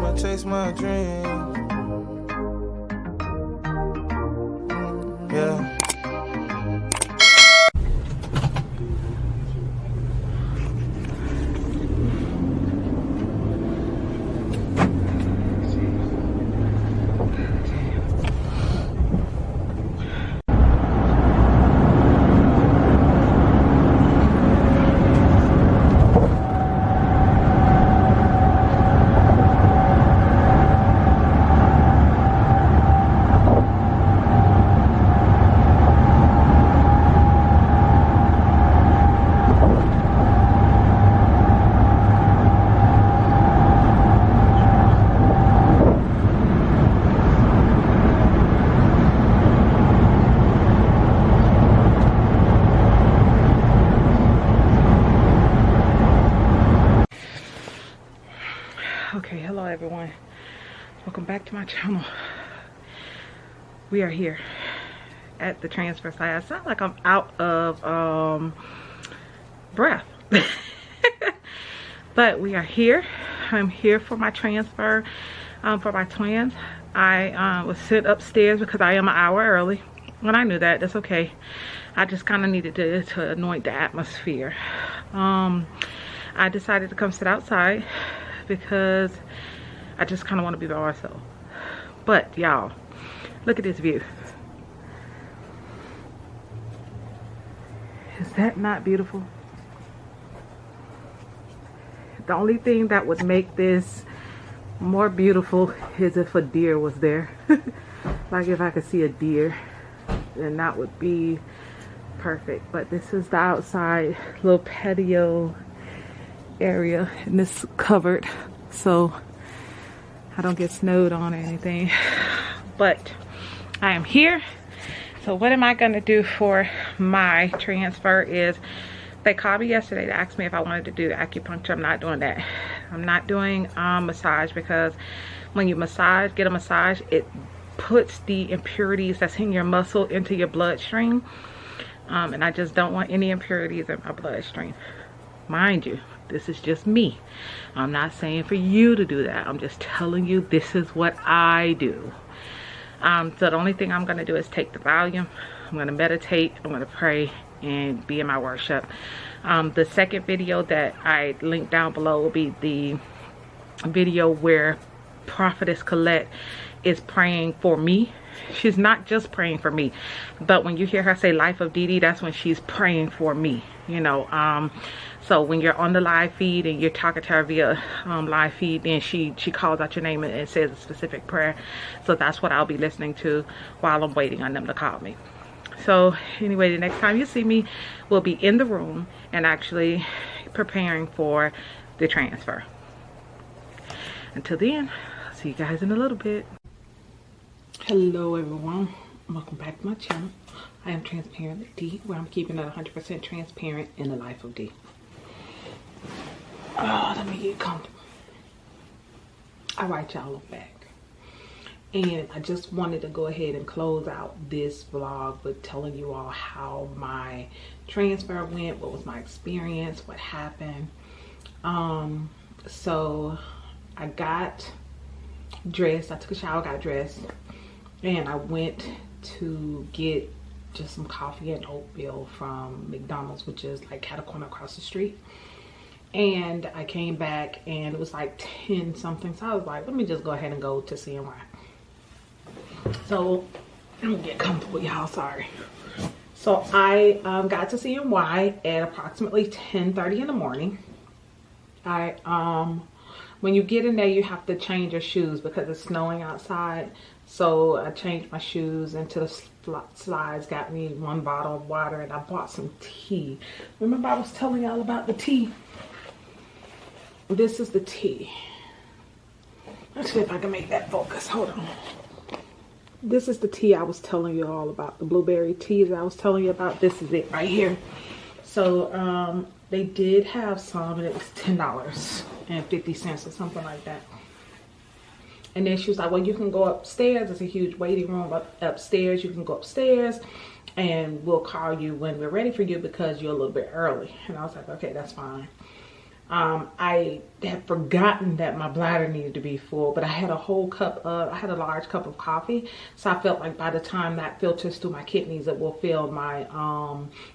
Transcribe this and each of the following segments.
I'ma chase my dreams. Yeah. Okay, hello everyone, welcome back to my channel. We are here at the transfer site. I sound like I'm out of breath. But we are here. I'm here for my transfer for my twins. I was sent upstairs because I am an hour early. When I knew that, that's okay. I just kind of needed to anoint the atmosphere. I decided to come sit outside because I just kind of want to be by myself. But y'all, look at this view. Is that not beautiful? The only thing that would make this more beautiful is if a deer was there. Like if I could see a deer, then that would be perfect. But this is the outside little patio area, and it's covered so I don't get snowed on or anything. But I am here. So what am I going to do for my transfer is, they called me yesterday to ask me if I wanted to do acupuncture. I'm not doing that. I'm not doing massage, because when you massage, get a massage, it puts the impurities that's in your muscle into your bloodstream, and I just don't want any impurities in my bloodstream. Mind you, this is just me. I'm not saying for you to do that. I'm just telling you this is what I do. So the only thing I'm going to do is take the volume. I'm going to meditate. I'm going to pray and be in my worship. The second video that I linked down below will be the video where Prophetess Colette is praying for me. She's not just praying for me, but when you hear her say life of Dee Dee, that's when she's praying for me, you know. So when you're on the live feed and you're talking to her via live feed, then she calls out your name and says a specific prayer. So that's what I'll be listening to while I'm waiting on them to call me. So anyway, the next time you see me, we'll be in the room and actually preparing for the transfer. Until then, I'll see you guys in a little bit. Hello everyone, welcome back to my channel. I am Transparent with D, where I'm keeping it 100% transparent in the life of D. Oh, let me get comfortable. Alright y'all, I'm back. And I just wanted to go ahead and close out this vlog with telling you all how my transfer went, what was my experience, what happened. So I got dressed, I took a shower, got dressed, and I went to get just some coffee and oatmeal from McDonald's, which is like cat a corner across the street. And I came back and it was like 10 something, so I was like, let me just go ahead and go to CNY. So let me get comfortable, y'all, sorry. So I got to CNY at approximately 10:30 in the morning. When you get in there, you have to change your shoes because it's snowing outside. So I changed my shoes into the slides, got me 1 bottle of water, and I bought some tea. Remember I was telling y'all about the tea? This is the tea. Let's see if I can make that focus. Hold on. This is the tea I was telling you all about. The blueberry tea that I was telling you about. This is it right here. So they did have some, and it was $10.50 or something like that. And then she was like, well, you can go upstairs. There's a huge waiting room upstairs. You can go upstairs and we'll call you when we're ready for you because you're a little bit early. And I was like, okay, that's fine. I had forgotten that my bladder needed to be full, but I had a large cup of coffee. So I felt like by the time that filters through my kidneys, it will fill my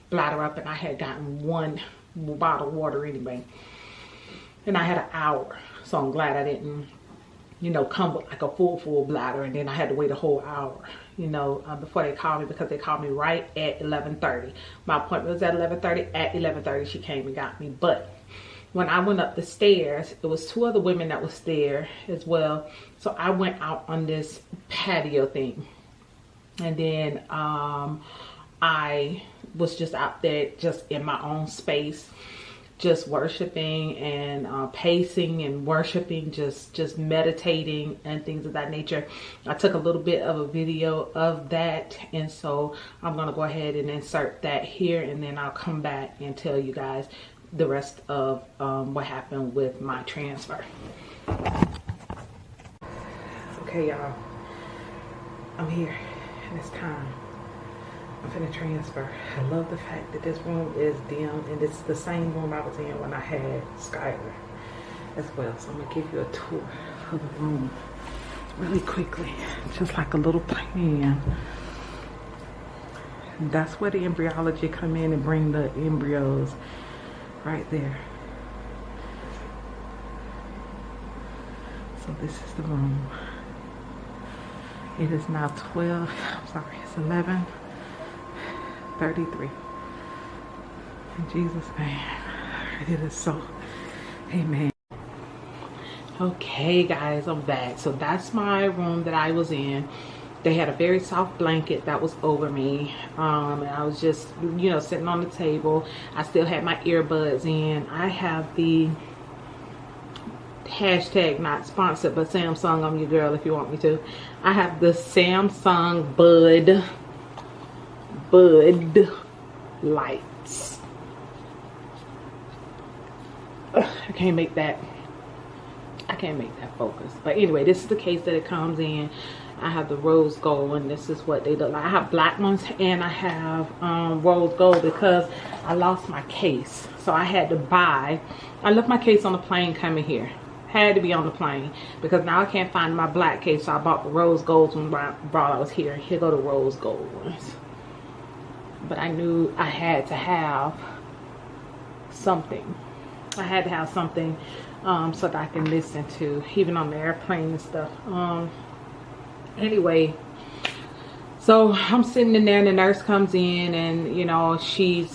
bladder up. And I had gotten 1 bottle of water anyway. And I had an hour. So I'm glad I didn't, you know, come with like a full bladder. And then I had to wait a whole hour, you know, before they called me, because they called me right at 11:30. My appointment was at 11:30. At 11:30, she came and got me. But when I went up the stairs, it was 2 other women that was there as well. So I went out on this patio thing. And then I was just out there, just in my own space, just worshiping and pacing and worshiping, just meditating and things of that nature. I took a little bit of a video of that, and so I'm going to go ahead and insert that here, and then I'll come back and tell you guys the rest of what happened with my transfer. Okay, y'all, I'm here and it's time. I'm finna transfer. I love the fact that this room is dim, and it's the same room I was in when I had Skylar as well. So I'm gonna give you a tour of the room really quickly, just like a little plan. And that's where the embryology come in and bring the embryos right there. So this is the room. It is now 12, I'm sorry, it's 11:33. In Jesus' name, it is so. Amen. Okay, guys, I'm back. So that's my room that I was in. They had a very soft blanket that was over me. And I was just, you know, sitting on the table. I still had my earbuds in. I have the hashtag not sponsored, but Samsung, I'm your girl if you want me to. I have the Samsung Bud lights. Ugh, I can't make that focus. But anyway, this is the case that it comes in. I have the rose gold, and this is what they look like. I have black ones and I have rose gold because I lost my case. So I had to buy, I left my case on the plane coming here. Had to be on the plane because now I can't find my black case. So I bought the rose golds when I was here. Here go the rose gold ones. But I knew I had to have something. I had to have something so that I can listen to, even on the airplane and stuff. Anyway, so I'm sitting in there and the nurse comes in, and you know, she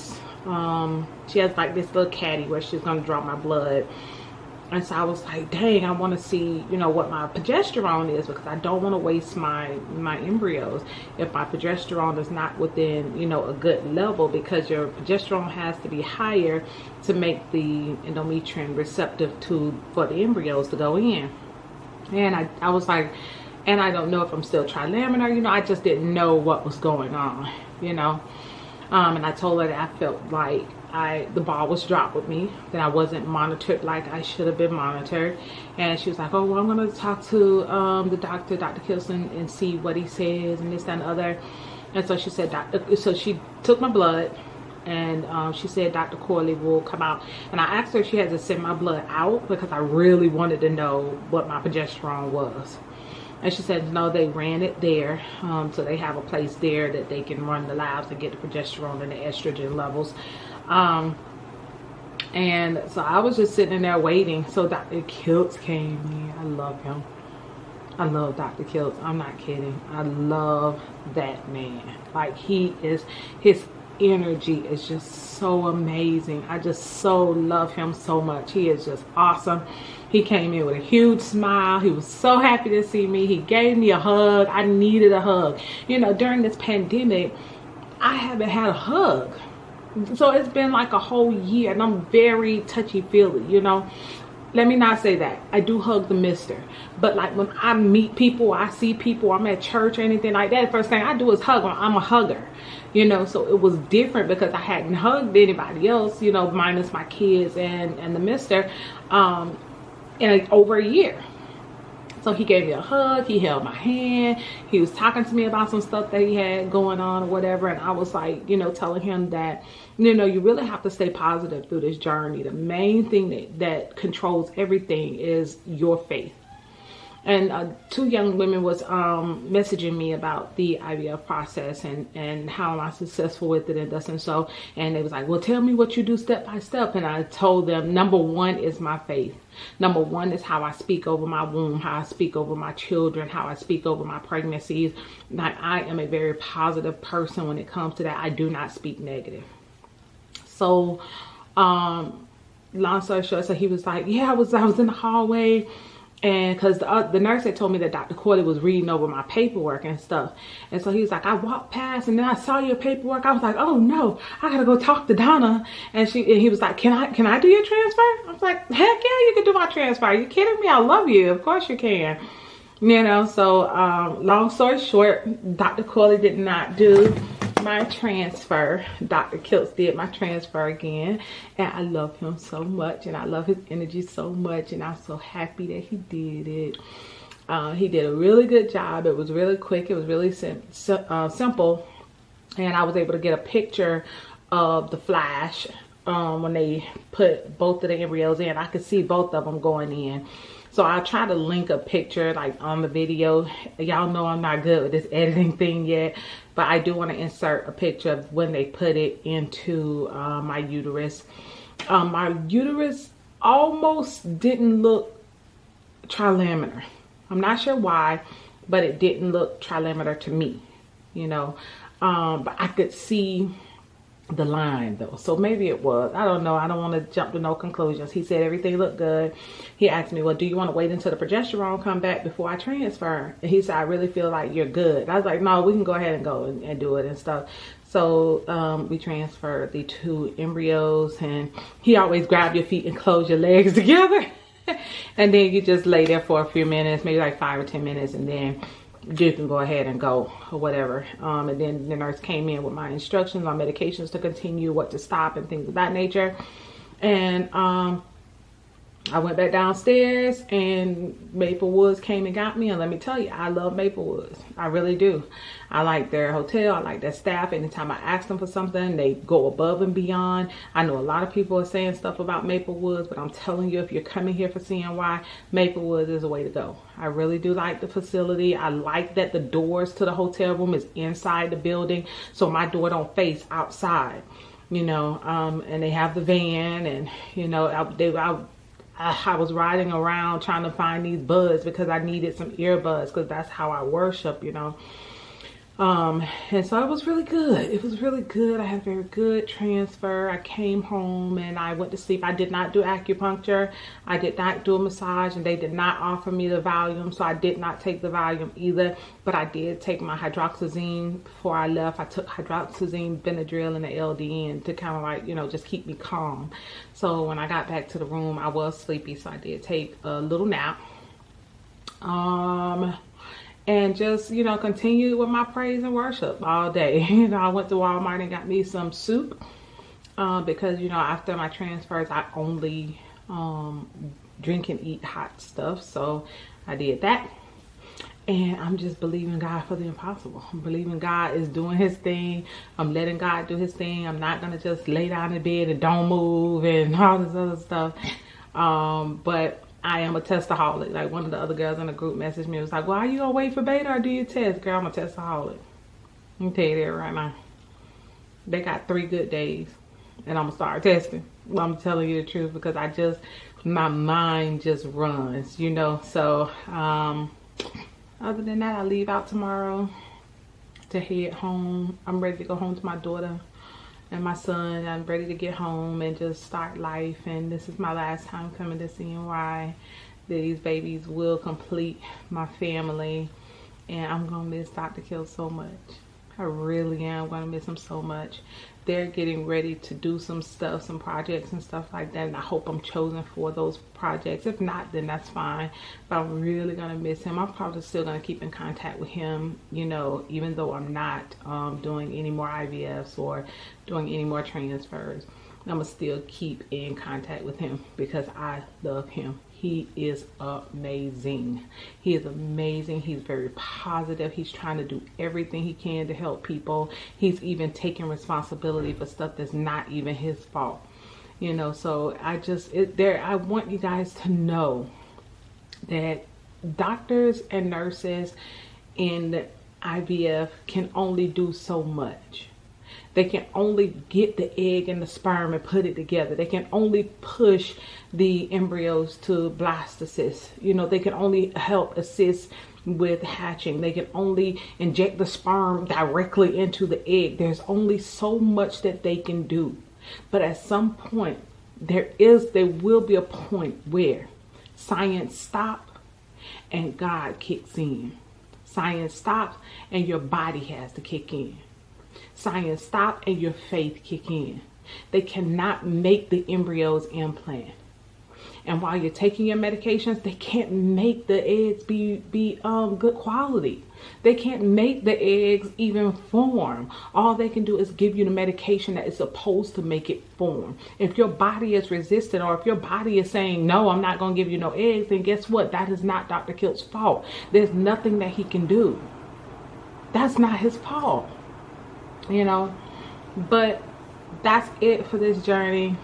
has like this little caddy where she's gonna draw my blood. And so I was like, dang, I want to see, you know, what my progesterone is, because I don't want to waste my embryos if my progesterone is not within, you know, a good level, because your progesterone has to be higher to make the endometrium receptive for the embryos to go in. And I was like, and I don't know if I'm still trilaminar, you know, I just didn't know what was going on, you know. And I told her that I felt like the ball was dropped with me, that I wasn't monitored like I should have been monitored. And she was like, oh, well, I'm going to talk to the doctor, Dr. Kiltz, and see what he says and this, that, and the other. And so she said, so she took my blood, and she said Dr. Corley will come out. And I asked her if she had to send my blood out because I really wanted to know what my progesterone was. And she said, no, they ran it there. So they have a place there that they can run the labs and get the progesterone and the estrogen levels. And so I was just sitting in there waiting. So Dr. Kiltz came in. I love him. I love Dr. Kiltz. I'm not kidding. I love that man. Like, his energy is just so amazing. I just so love him so much. He is just awesome. He came in with a huge smile. He was so happy to see me. He gave me a hug. I needed a hug. You know, during this pandemic, I haven't had a hug. So it's been like a whole year, and I'm very touchy-feely, you know. Let me not say that. I do hug the mister. But like when I meet people, I see people, I'm at church or anything like that, the first thing I do is hug them. I'm a hugger, you know. So it was different because I hadn't hugged anybody else, you know, minus my kids and the mister, in over a year. So he gave me a hug, he held my hand, he was talking to me about some stuff that he had going on or whatever, and I was like, you know, telling him that, you know, you really have to stay positive through this journey. The main thing that controls everything is your faith. And 2 young women was messaging me about the IVF process and how am I successful with it and thus and so. And they was like, well, tell me what you do step by step. And I told them, number 1 is my faith. Number 1 is how I speak over my womb, how I speak over my children, how I speak over my pregnancies. Like, I am a very positive person when it comes to that. I do not speak negative. So, long story short, so he was like, yeah, I was in the hallway. And because the nurse had told me that Dr. Corley was reading over my paperwork and stuff. And so he was like, I walked past and then I saw your paperwork. I was like, oh no, I gotta go talk to Donna. And he was like, can I do your transfer? I was like, heck yeah, you can do my transfer. Are you kidding me? I love you. Of course you can. You know, so long story short, Dr. Corley did not do my transfer. Dr. Kiltz did my transfer again, and I love him so much, and I love his energy so much, and I'm so happy that he did it. He did a really good job. It was really quick. It was really simple, and I was able to get a picture of the flash when they put both of the embryos in. I could see both of them going in. So I'll try to link a picture like on the video. Y'all know I'm not good with this editing thing yet, but I do want to insert a picture of when they put it into my uterus. My uterus almost didn't look trilaminar. I'm not sure why, but it didn't look trilaminar to me, you know. But I could see the line though, so maybe it was. I don't know. I don't want to jump to no conclusions. He said everything looked good. He asked me, well, do you want to wait until the progesterone come back before I transfer? And he said, I really feel like you're good. I was like, no, we can go ahead and go and do it and stuff. So we transferred the 2 embryos, and he always grab your feet and close your legs together. And then you just lay there for a few minutes, maybe like 5 or 10 minutes, and then you can go ahead and go or whatever. And then the nurse came in with my instructions on medications to continue, what to stop, and things of that nature. And I went back downstairs, and Maple Woods came and got me. And let me tell you, I love Maple Woods. I really do. I like their hotel. I like their staff. Anytime I ask them for something, they go above and beyond. I know a lot of people are saying stuff about Maple Woods, but I'm telling you, if you're coming here for CNY, Maple Woods is the way to go. I really do like the facility. I like that the doors to the hotel room is inside the building, so my door don't face outside, you know. And they have the van, and you know, I was riding around trying to find these buds because I needed some earbuds, because that's how I worship, you know. And so it was really good. It was really good. I had a very good transfer. I came home and I went to sleep. I did not do acupuncture. I did not do a massage, and they did not offer me the Valium, so I did not take the Valium either. But I did take my hydroxyzine before I left. I took hydroxyzine, Benadryl, and the LDN to kind of like, you know, just keep me calm. So when I got back to the room, I was sleepy, so I did take a little nap. And just, you know, continue with my praise and worship all day. You know, I went to Walmart and got me some soup because, you know, after my transfers, I only drink and eat hot stuff. So I did that. And I'm just believing God for the impossible. I'm believing God is doing his thing. I'm letting God do his thing. I'm not going to just lay down in bed and don't move and all this other stuff. But I am a testaholic. Like one of the other girls in the group messaged me. It was like, well, are you gonna wait for beta or do you test? Girl, I'm a testaholic. Let me tell you that right now. They got 3 good days and I'm gonna start testing. Well, I'm telling you the truth, because my mind just runs, you know. So other than that, I leave out tomorrow to head home. I'm ready to go home to my daughter and my son. I'm ready to get home and just start life. And this is my last time coming to CNY. These babies will complete my family, and I'm gonna miss Dr. Kiltz so much. I really am gonna miss him so much. They're getting ready to do some stuff, some projects and stuff like that, and I hope I'm chosen for those projects. If not, then that's fine, but I'm really gonna miss him. I'm probably still gonna keep in contact with him, you know, even though I'm not doing any more IVFs or doing any more transfers. I'm gonna still keep in contact with him because I love him. He is amazing. He is amazing. He's very positive. He's trying to do everything he can to help people. He's even taking responsibility for stuff that's not even his fault. You know, so I want you guys to know that doctors and nurses in IVF can only do so much. They can only get the egg and the sperm and put it together. They can only push the embryos to blastocyst. You know, they can only help assist with hatching. They can only inject the sperm directly into the egg. There's only so much that they can do. But at some point, there will be a point where science stops and God kicks in. Science stops and your body has to kick in. Science stops and your faith kick in. They cannot make the embryos implant. And while you're taking your medications, they can't make the eggs be good quality. They can't make the eggs even form. All they can do is give you the medication that is supposed to make it form. If your body is resistant, or if your body is saying, no, I'm not going to give you no eggs, then guess what? That is not Dr. Kiltz's fault. There's nothing that he can do. That's not his fault. You know, but that's it for this journey.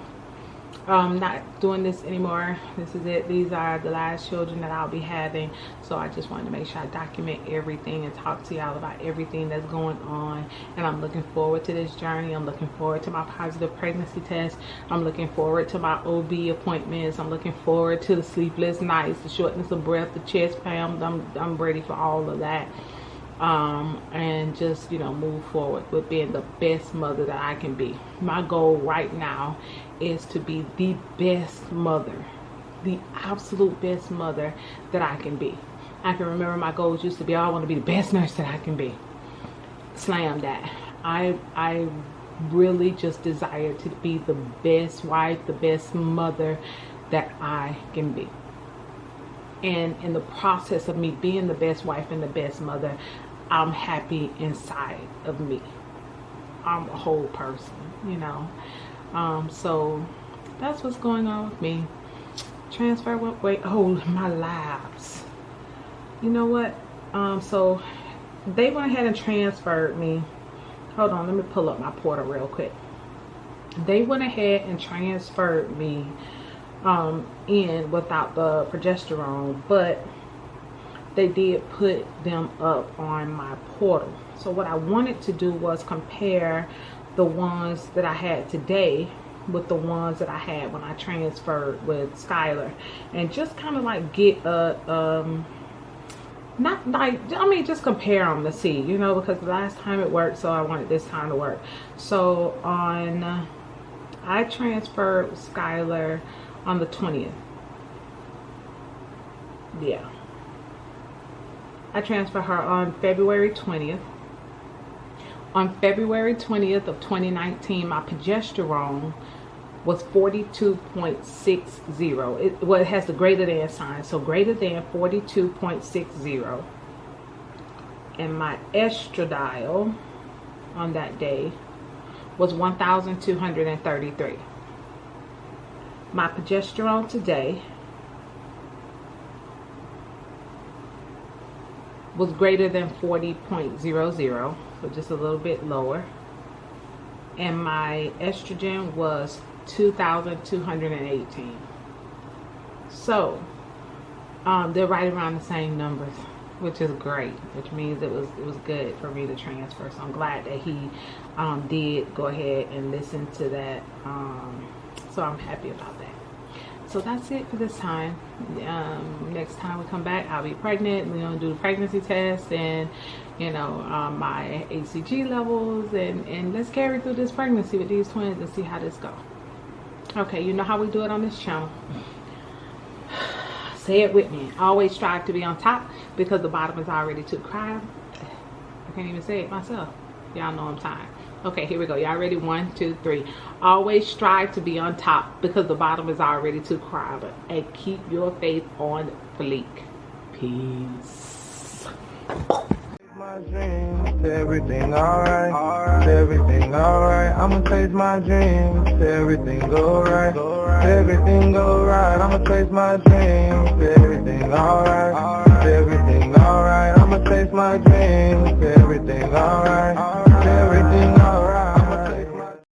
I'm not doing this anymore. This is it. These are the last children that I'll be having. So I just wanted to make sure I document everything and talk to y'all about everything that's going on. And I'm looking forward to this journey. I'm looking forward to my positive pregnancy test. I'm looking forward to my OB appointments. I'm looking forward to the sleepless nights, the shortness of breath, the chest pain. I'm ready for all of that. And just, you know, move forward with being the best mother that I can be. My goal right now is to be the best mother, the absolute best mother that I can be. I can remember my goals used to be, I want to be the best nurse that I can be. Slam that. I really just desire to be the best wife, the best mother that I can be. And in the process of me being the best wife and the best mother, I'm happy inside of me. I'm a whole person, you know. So that's what's going on with me. Transfer, wait, oh, my labs. You know what? So they went ahead and transferred me. Hold on, let me pull up my portal real quick. They went ahead and transferred me in without the progesterone, but they did put them up on my portal. So what I wanted to do was compare the ones that I had today with the ones that I had when I transferred with Skylar, and just kind of like get a not like, I mean, just compare them to see, you know, because the last time it worked, so I wanted this time to work. So on I transferred Skylar on the 20th. Yeah, I transferred her on February 20th. On February 20th of 2019, my progesterone was 42.60. Well, it has the greater than sign, so greater than 42.60. And my estradiol on that day was 1,233. My progesterone today was greater than 40.00, so just a little bit lower. And my estrogen was 2,218. So they're right around the same numbers, which is great, which means it was good for me to transfer. So I'm glad that he did go ahead and listen to that. So I'm happy about that. So that's it for this time. Next time we come back, I'll be pregnant. We're gonna do the pregnancy test and, you know, my HCG levels, and let's carry through this pregnancy with these twins and see how this goes. Okay, you know how we do it on this channel. Say it with me. Always strive to be on top because the bottom is already too crowded. I can't even say it myself. Y'all know I'm tired. Okay, here we go. Y'all ready? 1, 2, 3. Always strive to be on top because the bottom is already too crowded. And keep your faith on fleek. Peace. my dreams, everything alright, everything alright. I'ma chase my dreams, everything go right, everything go right. I'ma chase my dreams, everything alright, everything alright. I'ma chase my dreams, everything alright.